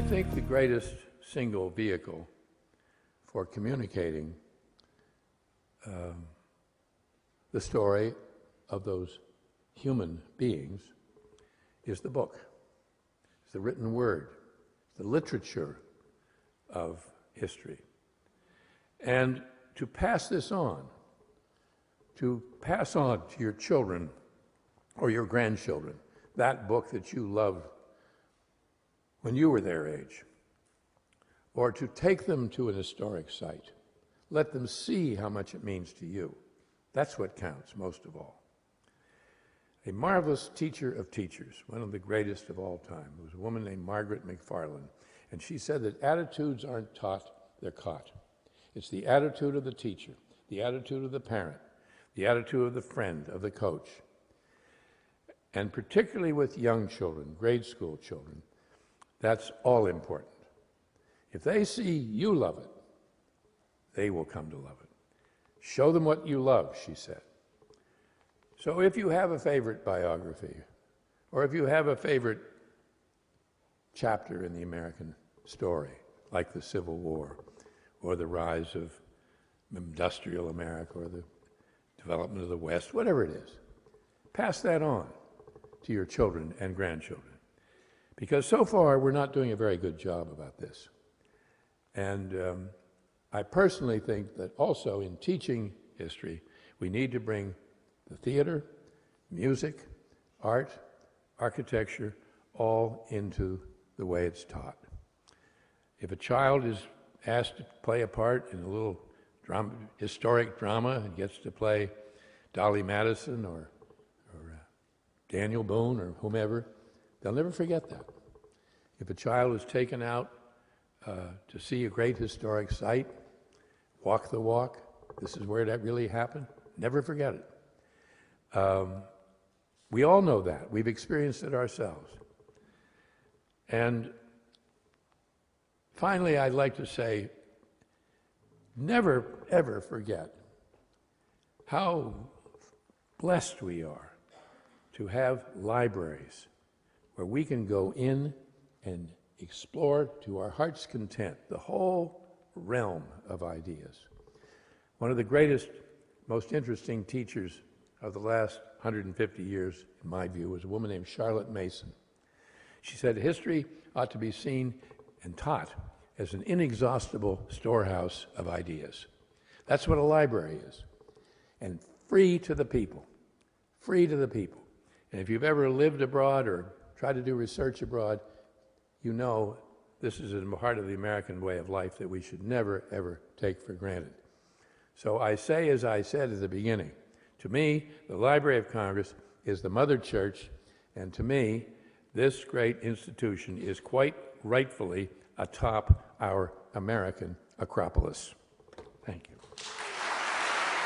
think the greatest single vehicle for communicating the story of those human beings is the book. It's the written word, the literature of history. And to pass this on, to pass on to your children or your grandchildren that book that you loved when you were their age, or to take them to an historic site, let them see how much it means to you. That's what counts most of all. A marvelous teacher of teachers, one of the greatest of all time, was a woman named Margaret McFarland, and she said that attitudes aren't taught, they're caught. It's the attitude of the teacher, the attitude of the parent, the attitude of the friend, of the coach, and particularly with young children, grade school children, that's all important. If they see you love it, they will come to love it. Show them what you love, she said. So if you have a favorite biography, or if you have a favorite chapter in the American story, like the Civil War, or the rise of industrial America, or the development of the West, whatever it is, pass that on to your children and grandchildren. Because so far, we're not doing a very good job about this. And I personally think that also in teaching history, we need to bring the theater, music, art, architecture, all into the way it's taught. If a child is asked to play a part in a little historic drama and gets to play Dolly Madison or Daniel Boone or whomever, they'll never forget that. If a child is taken out to see a great historic site, walk the walk, this is where that really happened, never forget it. We all know that. We've experienced it ourselves. And finally, I'd like to say, never, ever forget how blessed we are to have libraries where we can go in and explore to our heart's content the whole realm of ideas. One of the greatest, most interesting teachers of the last 150 years, in my view, was a woman named Charlotte Mason. She said, history ought to be seen and taught as an inexhaustible storehouse of ideas. That's what a library is. And free to the people. Free to the people. And if you've ever lived abroad or tried to do research abroad, you know this is a part of the American way of life that we should never, ever take for granted. So I say, as I said at the beginning, to me, the Library of Congress is the mother church, and to me, this great institution is quite rightfully atop our American Acropolis. Thank you.